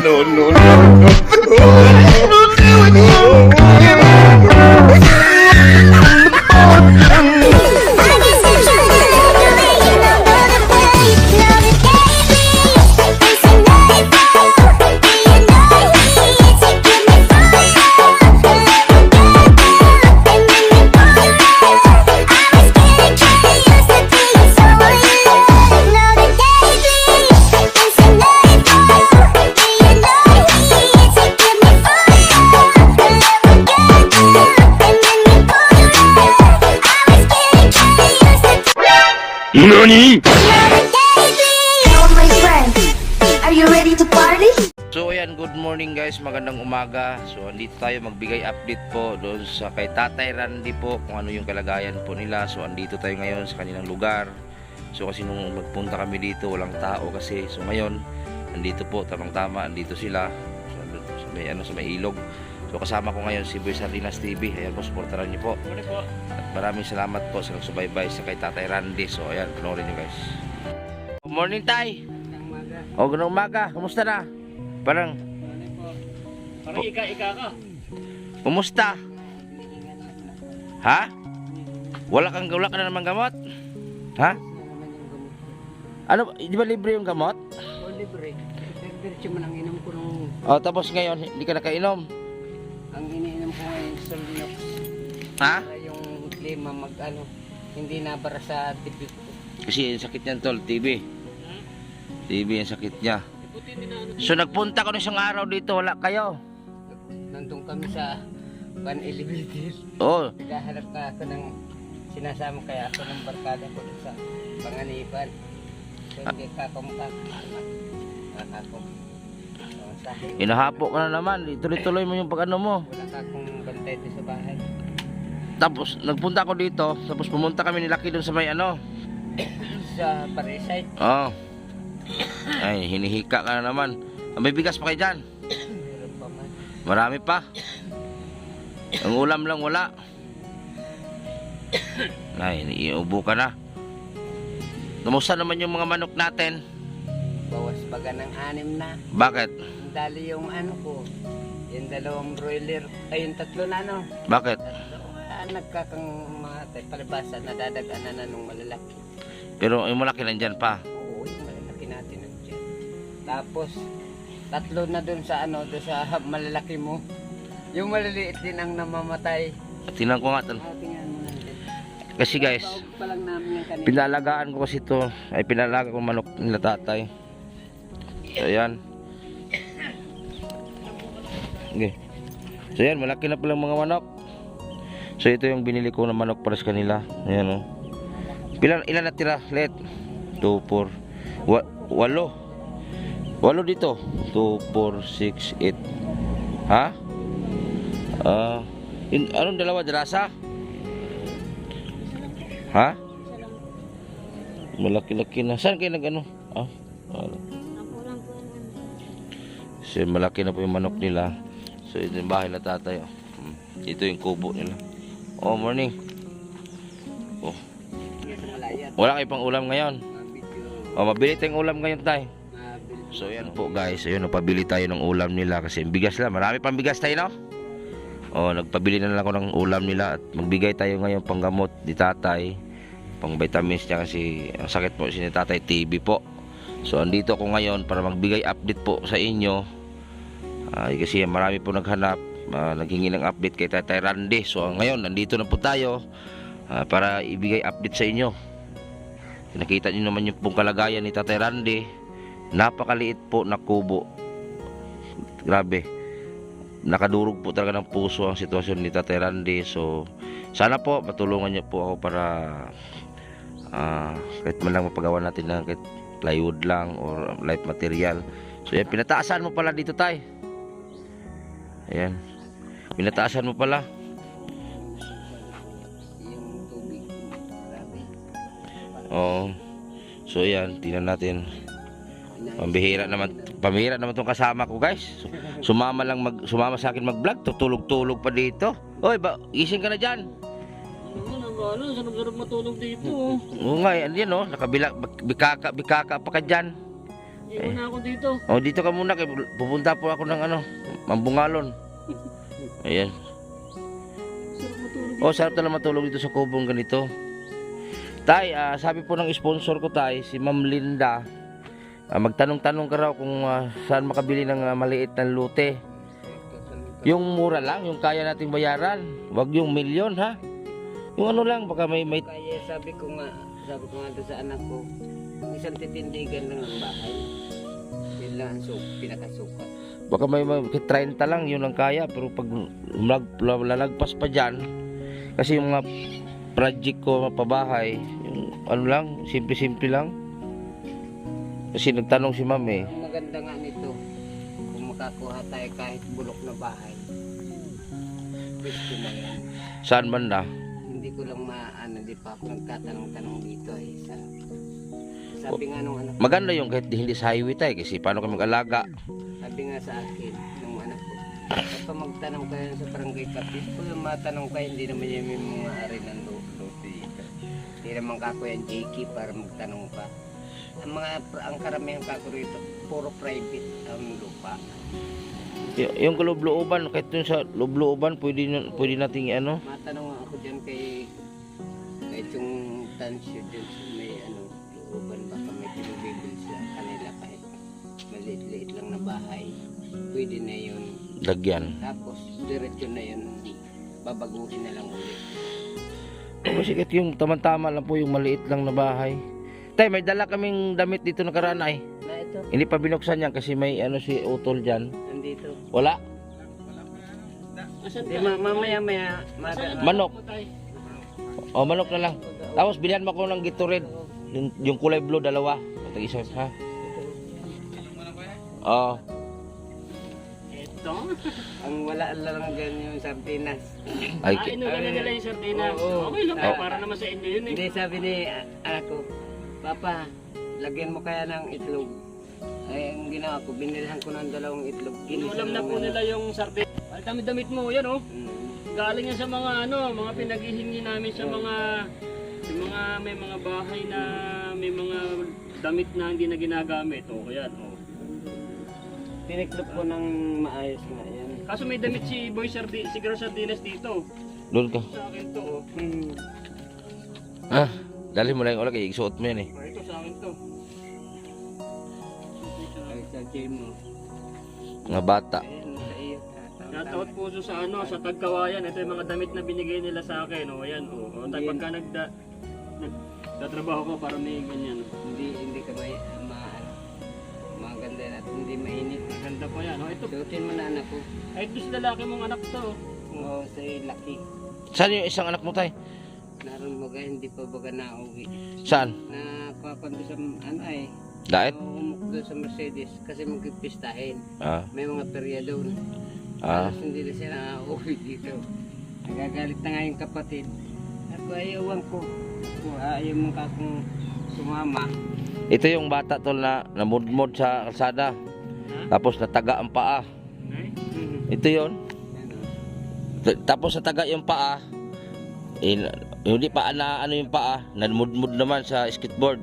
no, no, no, NANI?! Hello my friends, are you ready to party? So ayan, good morning guys, magandang umaga. So andito tayo magbigay update po doon sa kay Tatay Randy po kung ano yung kalagayan po nila. So andito tayo ngayon sa kanilang lugar. So kasi nung magpunta kami dito walang tao kasi. So ngayon andito po, tamang-tama andito sila sa may ilog. So kasama ko ngayon si Boy Sardinas TV. Ayan po, supportaran niyo po. At maraming salamat po sa nagsubaybay sa kay Tatay Randy. So ayan, panoorin niyo guys. Good morning Tay. O, ganang umaga. Kumusta na? Parang ika-ika ka. kumusta? Ha? Wala ka na naman gamot? Ha? Ano, di ba libre yung gamot? O, libre. Diretso mo nang inom ko nung... O, tapos ngayon, hindi ka nakainom? Ang iniinom ko ngayon, Solnox. Ha? Para yung klima hindi nabara sa tibig ko. Kasi yung sakit niyan tol, TB. TB yung sakit niya. So nagpunta ko na isang araw dito, wala kayo? Nandun kami sa Van Elevated. Oo. Naghahanap ka ako ng sinasama kaya ako ng barkada ko sa Panganiban. So hindi ka kumukha. Inahapo ka na naman, tuloy-tuloy mo yung pag-ano mo. Wala ka akong bantay dito sa bahay. Tapos nagpunta ako dito, tapos pumunta kami ni Lucky doon sa may ano. Sa Parisite. Oo. Ay, hinihika ka na naman. May bigas pa kayo dyan? Meron pa man. Marami pa. Ang ulam lang wala. Ay, iubo ka na. Kamusta naman yung mga manok natin? Bawas baga ng 6 na. Bakit? Dali yung ko. Yung 2 broiler. Ay, yung 3 na Bakit? Nagkakang mga palibasa na dadagana na nung malalaki. Pero yung malaki nandyan pa. Oo, yung malalaki natin nandiyan. Tapos, 3 na dun sa doon sa malalaki mo. Yung maliliit din ang namamatay. Tingnan ko nga tol. Tingnan mo nandiyan. Kasi guys, Tawag pa lang namin yung kanina. pinalagaan ko kasi ito. Ay, pinalaga ko manok nila tatay. So, ayan. Okay. So, ayan, malaki na palang mga manok. So, ito yung binili ko na manok para sa kanila. Ayan, oh. Ilan na tira? Let. 2, 4. 8. 8 dito. 2, 4, 6, 8. Ha? Anong dalawa? Drasa? Ha? Malaki-laki na. Saan kayo nag-ano? So, malaki na po yung manok nila. So, ito yung bahay na tatay. Ito yung kubo nila. Oh, morning. Oh. Wala kayo pang ulam ngayon. Oh, mabili tayong ulam ngayon tay. So, yan po guys. Ayun, napabili tayo ng ulam nila kasi bigas lang. Marami pang bigas tayo, no? Oh, nagpabili na lang ako ng ulam nila at magbigay tayo ngayon panggamot ni tatay. Pang vitamins niya kasi ang sakit po si tatay TB po. So, andito ako ngayon para magbigay update po sa inyo. Kasi marami po naghanap. Naghingi ng update kay Tatay Randy. So ngayon nandito na po tayo para ibigay update sa inyo. Nakita niyo naman yung pong kalagayan ni Tatay Randy. Napakaliit po na kubo. Grabe. Nakadurog po talaga ng puso ang sitwasyon ni Tatay Randy. So sana po matulungan niyo po ako para kahit man lang mapagawa natin ng kahit plywood lang or light material. So yan, pinataasan mo pala dito tay. Ayan. Pinataasan mo pala. Yung tubig. Grabe. Oo. So yan, tingnan natin. Pambihira naman tong kasama ko guys. Sumama sa akin mag-vlog, tutulog-tulog pa dito. Oy, gising ka na diyan. Sarap matulog dito. Oo nga, yan oh, nakabila bikaka pa ka diyan. Iwan na ako dito. Oh, dito ka muna kay pupunta po ako ng ano, Mambungalon. Ayan. Sarap matulog. Oh, sarap talaga matulog dito sa kubong ganito. Tay, sabi po ng sponsor ko tay, si Ma'am Linda. Magtanong-tanong ka raw kung saan makabili ng maliit na lute. Yung mura lang, yung kaya nating bayaran. Wag yung milyon ha. Yung ano lang, baka may Kaya sabi ko nga doon sa anak ko, isang titindigan lang ang bahay. Yun lang ang pinakasukat. baka may 30 lang, yun lang kaya. Pero pag lalagpas pa dyan, kasi yung mga project ko pabahay, yung ano lang, simple-simple lang. Kasi nagtanong si ma'am eh. Ang maganda nga nito, kung makakuha tayo kahit bulok na bahay, gusto na yan. Saan man na? Hindi ko lang di pa ako nagtatanong-tanong dito eh. Sabi nga nung anak ko, Maganda yung kahit hindi sa highway tayo kasi paano kami mag-alaga. sabi nga sa akin, nung anak ko, kapag magtanong kayo sa barangay kapit, kung matanong kayo, hindi naman yung may mga ari ng loto dito. Hindi naman kako yan, JK, para magtanong ka. Ang karamihan kako rito, puro private ang lupa. Yung kaloob-looban, kahit dun sa loob-looban, pwede nating ano. Matanong ako dyan kay yung tansyo dyan sa may looban, baka may pinubibil sa kanila kahit maliit-liit lang na bahay. Pwede na yun. Lagyan. Tapos diretso na yun, babaguhin na lang ulit. Kasi kahit yung tama-tama lang po yung maliit lang na bahay. Tay, may dala kaming damit dito nakaraan ay. Na ito, Hindi pa binuksan yan kasi may ano si Utol dyan. nandito. Wala. Asan Di, ka? mamaya, Manok. Mo, tay? O, manok na lang. Tapos bilhan mo ko ng Gatorade. Yung kulay blue, dalawa. Tag-isa, ha? Oo. Ito. ang wala lang dyan yung sardinas. Ay, Inulan na nila yung sardinas. Oo. Okay lang, tay, Ah. para naman sa inyo yun eh. Hindi, sabi ni anak ko, Papa, lagyan mo kaya ng itlog. Ay, ang ginawa ko, binilhan ko ng 2 itlog. Inulam na po nila yung sardinas. Ang dami-damit mo, yan oh. Galing yan sa mga mga pinaghihingi namin sa mga may mga bahay na may mga damit na hindi na ginagamit. O yan, oh. Tiniklop ko ng maayos nga yan. Kaso may damit si si Girl Sardinas dito. doon ka. Sa akin to, oh. Ah, dali mo lang yung ulag, isuot mo yan eh. Oh, ito sa akin to. Ay, sa gym mo. Mga bata. Ayun, sa iyo. Shoutout po sa sa Tagkawayan. Ito yung mga damit na binigay nila sa akin. O yan, o. O tayo pagka nagtatrabaho ko para may ganyan. Hindi ka maganda at hindi mainit. Maganda po yan. O ito, Suotin mo na anak ko. kahit doon sa lalaki mong anak to. Oo, sa laki. Saan yung isang anak mo tay? Naroon mo ga, hindi pa baga nauwi. Saan? Napapanto sa Daet? umukdo sa Mercedes kasi magpipistahin. Ah, May mga perya doon. ah. Tapos hindi na siya nauwi dito. Nagagalit na nga yung kapatid. Ako ayawan ko. Ayaw mo ka kung sumama. Ito yung bata tol na namudmod sa kalsada. Tapos nataga ang paa. Ay, Ito yon. Tapos nataga yung paa. Hindi pa na ano yung paa, namudmod naman sa skateboard.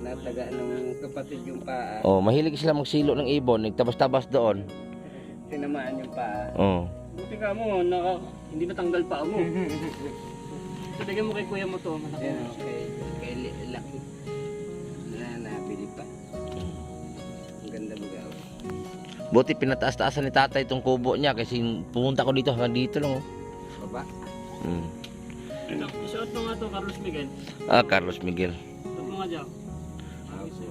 Nataga ng kapatid yung paa. Oh, mahilig sila magsilo ng ibon, nagtabas-tabas doon. Tinamaan yung paa. Oh. buti ka mo, hindi natanggal pa mo. So, bigyan mo kay kuya mo to. Malaki. Yan, kay laki. Nabili pa. Ang ganda mo gaw. Buti pinataas-taasan ni tatay itong kubo niya kasi pumunta ko dito hanggang dito lang. Oh. Baba. Hmm. Isuot mo nga to, Carlos Miguel. Ah, Carlos Miguel. Isuot mo nga dyan.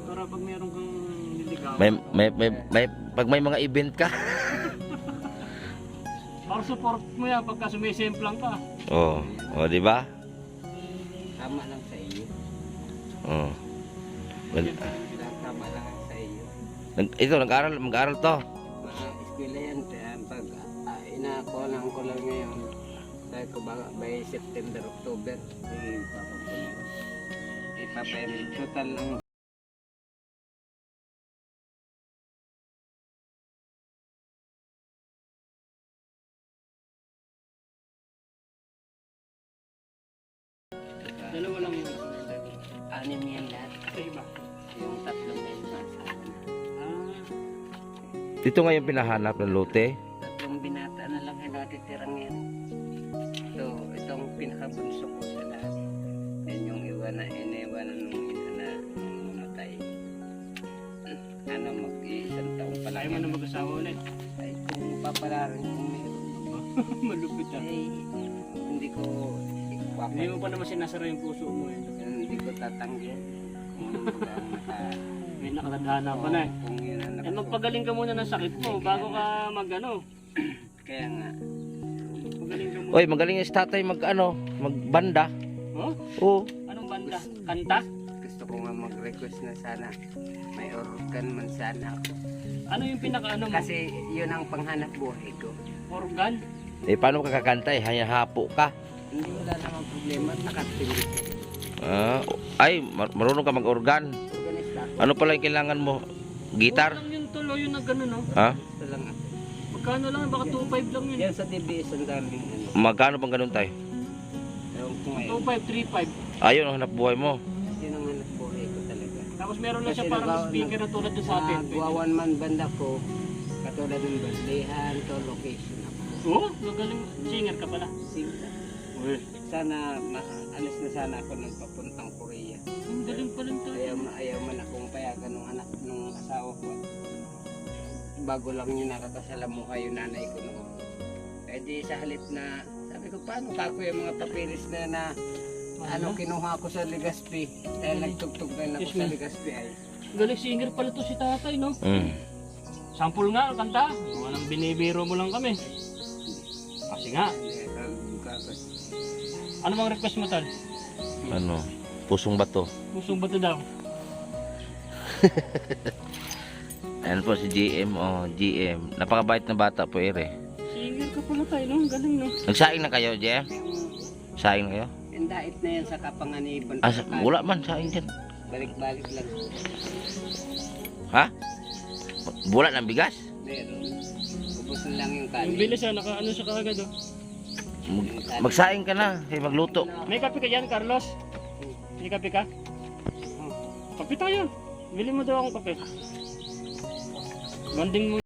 Para pag meron kang niligaw. Pag may mga event ka. Para support mo yan pagka sumisemplang ka. Oh, oh, di ba? Tama lang sa iyo. Oh. Tama lang sa iyo. Ito, mag-aaral to. Mga eskwela yan. Pag inakuha lang ko lang ngayon. Sabi ko ba by September, October. Ipapayamit. Total lang. Dalawa lang yun. 6 yan lahat. Sa iba. Yung tatlong na yung asawa na. Ah, Dito ngayon pinahanap ng lote. Tatlong binata na lang yung natitira ngayon. Itong pinakabunso ko sa lahat. Yan yung iniwanan nung ina na nung namatay. Ano, mag-iisang taong pa lang ayaw mo yan. na mag-asawa ulit. Ay, kung papalarin kung meron. Malupit ah. Ay, hindi ko Hindi mo pa naman sinasara yung puso mo eh. hindi ko tatanggi. Kung May nakatadhana pa na eh. Kung yun ang Eh magpagaling ka muna ng sakit mo bago ka mag-ano. Kaya nga, Magaling ka muna. Oy, magaling yung tatay magbanda. Oh? Oo. Anong banda? Kanta? gusto ko nga mag-request na sana may organ man sana ako. Ano yung pinaka-ano mo? Kasi yun ang panghanap buhay ko. Organ? Eh, paano ka kakanta eh? Hapo ka. Hindi wala namang problema, nakatingin ko. Ay, marunong ka mag-organ. Organista ako. Ano pala yung kailangan mo? Gitar? Huwag lang yung tuloy yung na gano'n no? Ha? Ito lang ako. Magkano lang? Baka 2.5 lang yun. Yan sa DBS ang daming ano. Magkano bang ganun tayo? Ewan ko ngayon. 2.5, 3.5. Ayun ang hanap buhay mo. Yun ang hanap buhay ko talaga. Tapos meron na siya Kasi parang nagawa- speaker na tulad doon sa atin. Nagawan man banda ko, katulad ng Baslihan, to location ako. Oo, magaling. Singer ka pala. Singla. Uy, Sana maalis na sana ako ng papuntang Korea. ang galing pala ito. Ayaw man akong payagan ng anak ng asawa ko. Bago lang yung nakakasalamuha yung nanay ko noon. Eh di sa halip na, sabi ko paano kako yung mga papilis na ano kinuha ko sa Legazpi. Dahil nagtugtog na ako Yes, sa ma'am. Legazpi ay. Galing singer pala to si tatay, no? Sample nga, kanta. Walang binibiro mo lang kami. Kasi nga, ano bang request mo tal? Ano? Pusong bato. Pusong bato daw. Ayan po si GM. Oh, GM. Napakabait na bata po, ere. Singer ka pala tayo, no? Ang galing, no? Nagsaing na kayo, GM? Saing na kayo? Yung dait na yan sa kapanganiban. Wala man, saing dyan. Balik-balik lang. Ha? Bulat ng bigas? Meron. Ubus na lang yung Yung kanin. bilis, naka-ano siya kaagad, oh. Magsaing ka na. Hey, magluto. May kape ka yan, Carlos? May kape ka? Kape tayo. Bili mo daw akong kape. Banding mo.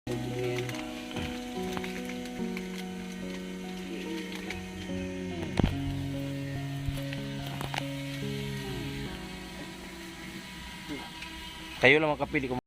Kayo lang makapili kung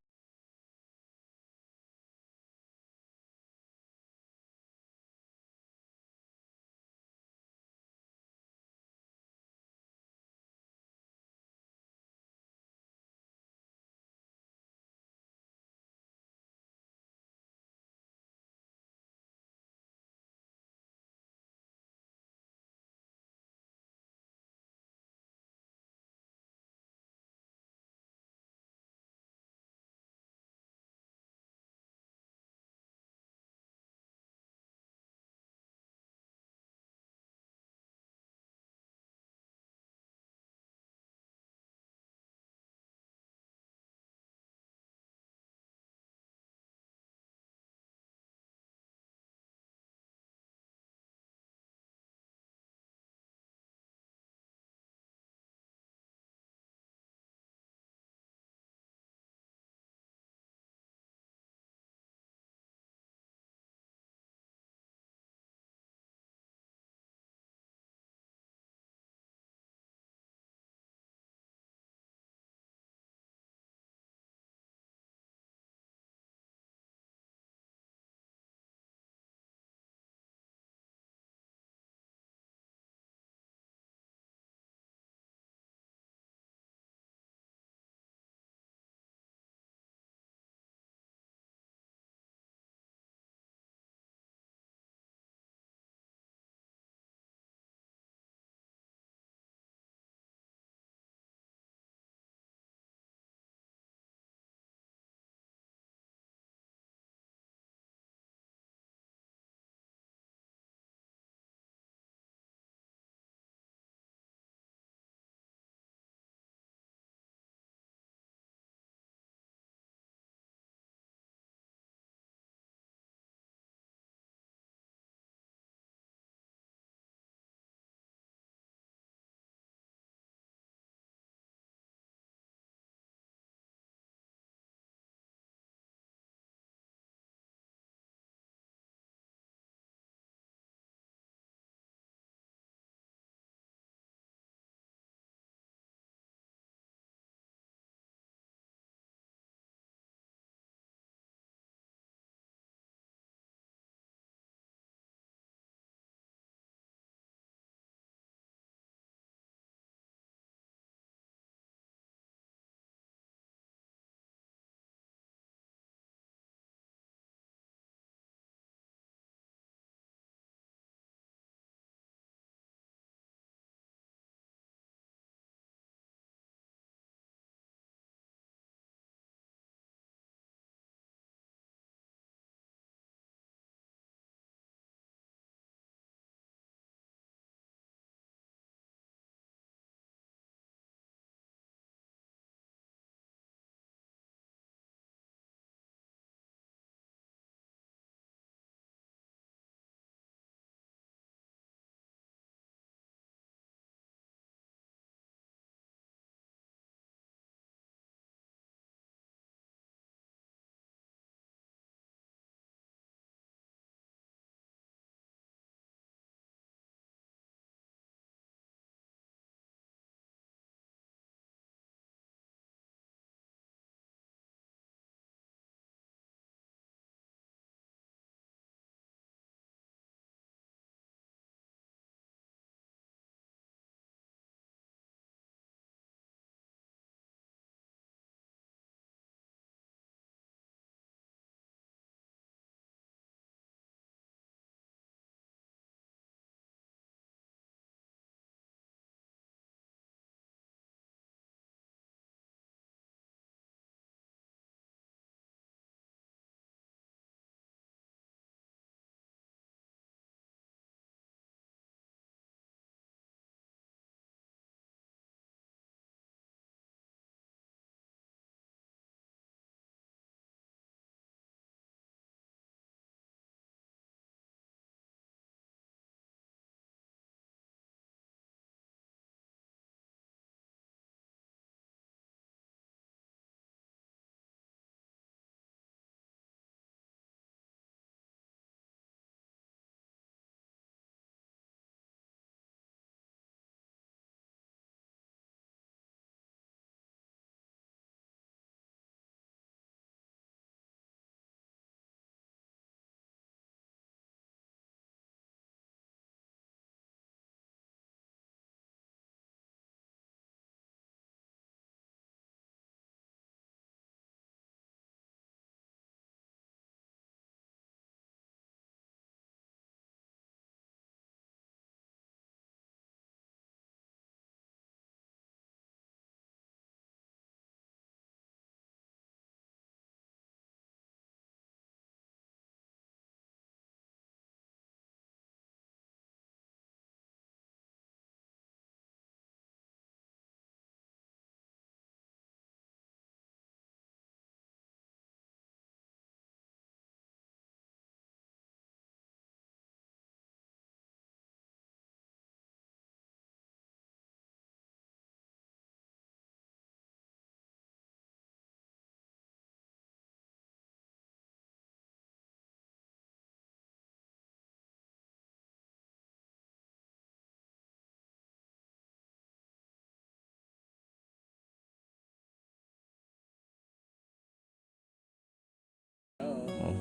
Oh.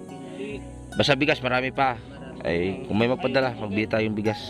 Basta bigas, marami pa. Ay, kung may magpadala, magbili tayong bigas.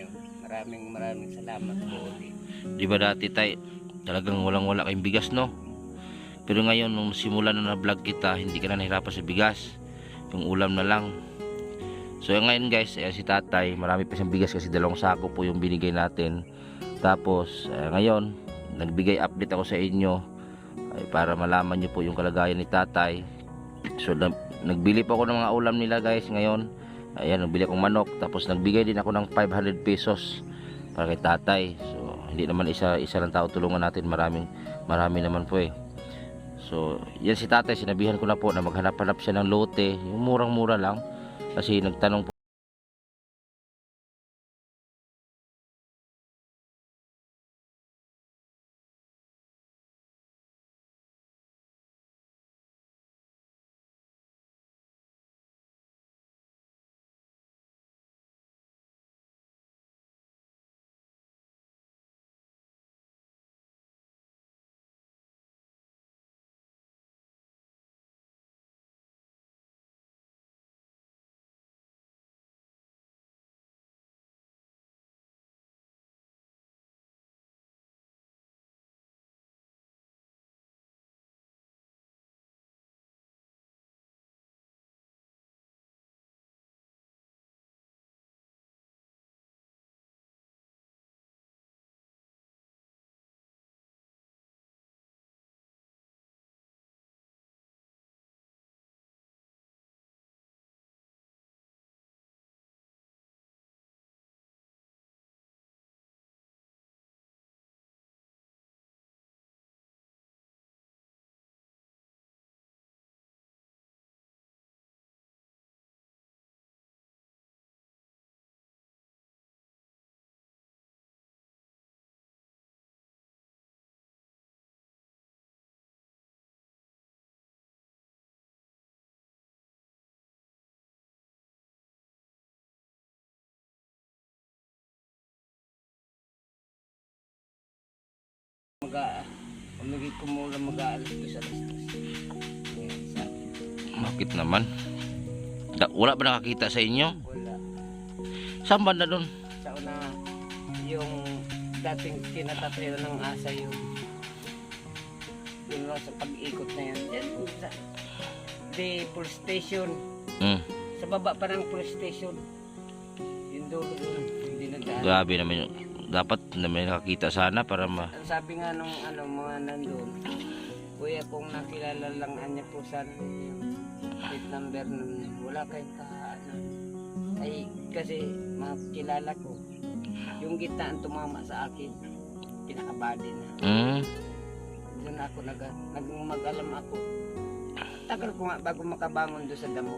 ngayon. Maraming salamat po ulit. Di ba dati tay, talagang walang-wala kayong bigas, no? Pero ngayon, nung simula na vlog kita, hindi ka na nahirapan sa bigas. Yung ulam na lang. So ngayon guys, si tatay, marami pa siyang bigas kasi 2 sako po yung binigay natin. Tapos ngayon, nagbigay update ako sa inyo para malaman nyo po yung kalagayan ni tatay. So nagbili pa ako ng mga ulam nila guys ngayon. Ayan, nagbili akong manok. Tapos nagbigay din ako ng 500 pesos para kay tatay. So hindi naman isa lang tao tulungan natin, marami naman po eh. So yan si tatay, sinabihan ko na po na maghanap-hanap siya ng lote, yung murang-mura lang, kasi nagtanong po Umigit ko muna mag-aalas ko sa alas 2. bakit naman? Wala ba nakakita sa inyo? Wala. Saan banda doon? Sa una, yung dating kinatatayo ng asa yun lang sa pag-ikot na yan. Yan sa the police station. Sa baba pa ng police station. Yung dulo doon. Hindi nagdaan. Grabe naman yun. Dapat na may nakakita sana para Ang sabi nga nung mga nandun, kuya, kung nakilala lang anya po sana yung plate number nun, wala kayong ay kasi makilala ko yung gitna ang tumama sa akin, pinakabali na. Doon ako nag-mag-alam ako, tagal ko nga bago makabangon doon sa damo.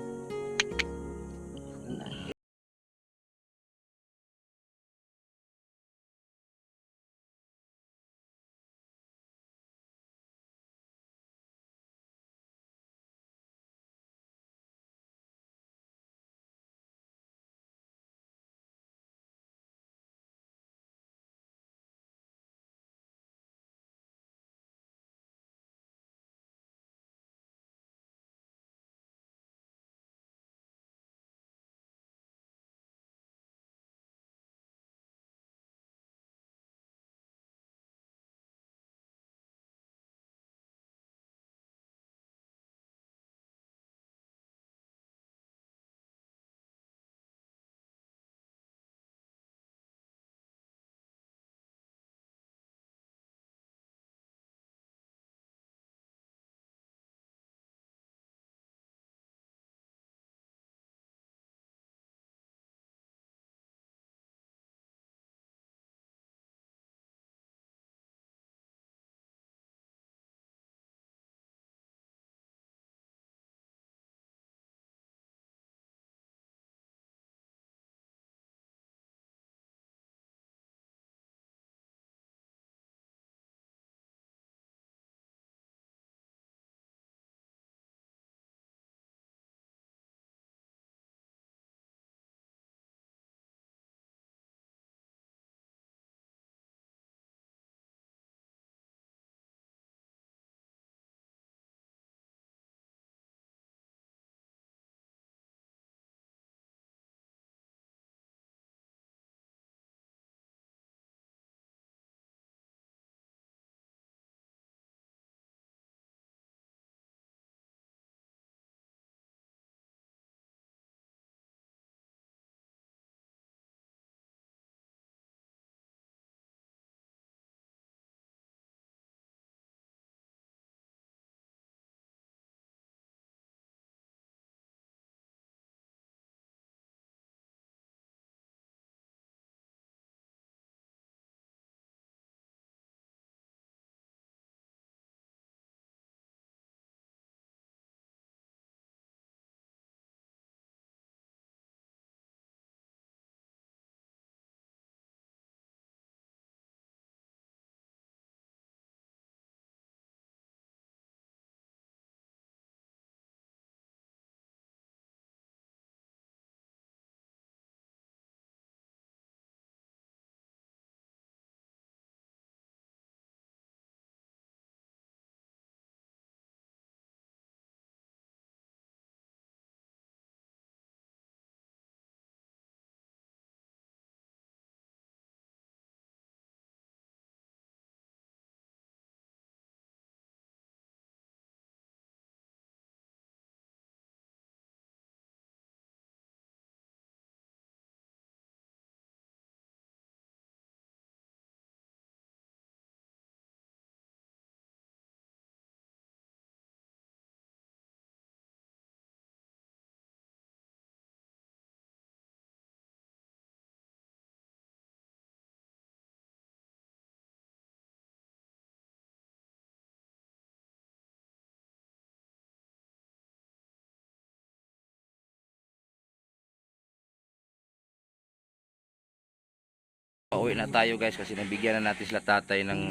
Pauwi na tayo guys kasi nabigyan na natin sila tatay ng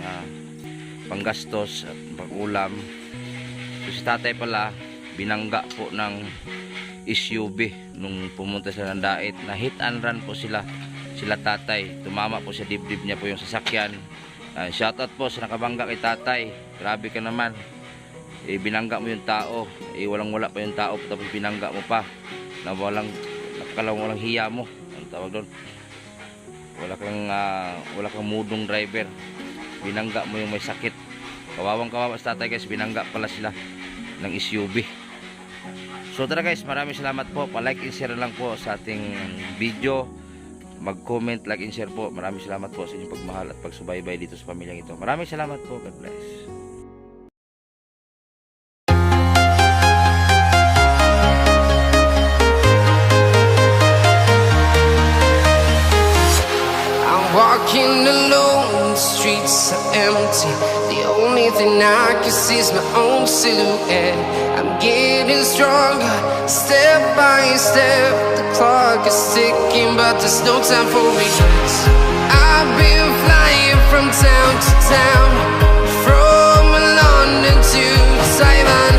panggastos at pang-ulam. So si tatay pala binangga po ng SUV nung pumunta sila ng Dait. Na hit and run po sila tatay. Tumama po sa dibdib niya po yung sasakyan. Shoutout po sa nakabangga kay tatay. Grabe ka naman. Binangga mo yung tao. Walang wala pa yung tao tapos binangga mo pa. Na walang hiya mo. Ang tawag doon. Wala kang mudong driver. Binangga mo yung may sakit. Kawawang kawawa sa tatay guys, binangga pala sila ng SUV. So tara guys, maraming salamat po. Pa-like and share lang po sa ating video. Mag-comment, like and share po. Maraming salamat po sa inyong pagmahal at pagsubaybay dito sa pamilyang ito. Maraming salamat po. God bless. Walking alone, the streets are empty. The only thing I can see is my own silhouette. I'm getting stronger, step by step. The clock is ticking, but there's no time for regrets. I've been flying from town to town, from London to Taiwan.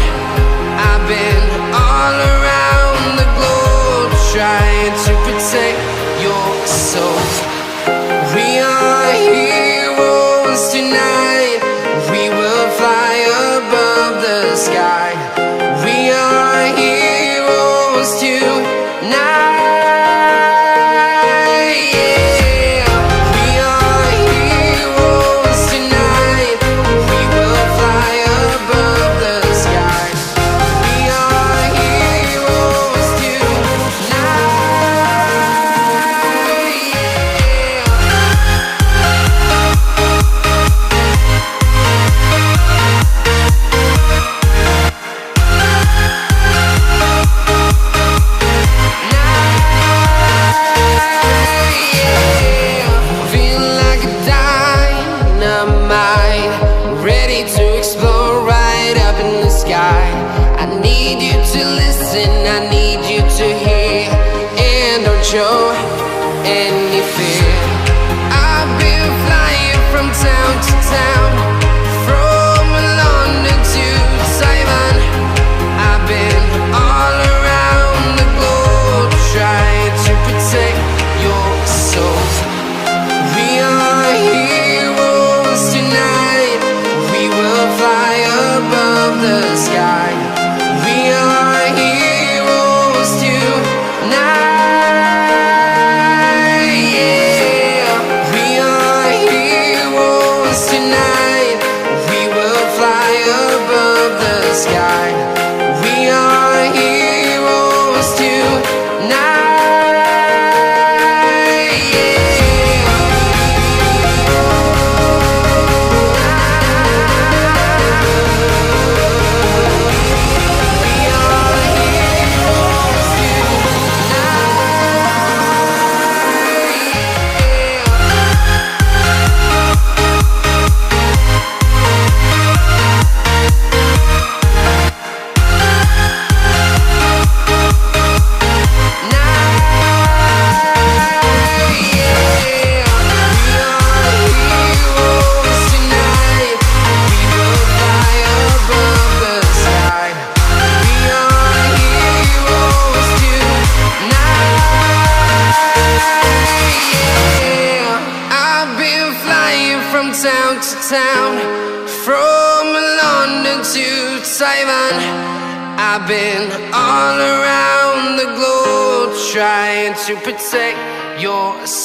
I've been all around the globe, trying to protect your soul. We are heroes tonight. We will fly above the sky. We are heroes tonight. Yeah. We are heroes tonight. We will fly above the sky. We are heroes tonight. Ready to explore right up in the sky. I need you to listen, I need you to hear, and don't show any fear. I've been flying from town to town, from London to Taiwan. I've been all around the globe, trying to protect your soul. We are heroes tonight. We will fly above the sky. We are heroes tonight. Yeah. We are heroes tonight. We will fly above the sky. We are heroes tonight. Town to town, from London to Taiwan. I've been all around the globe, trying to protect your soul.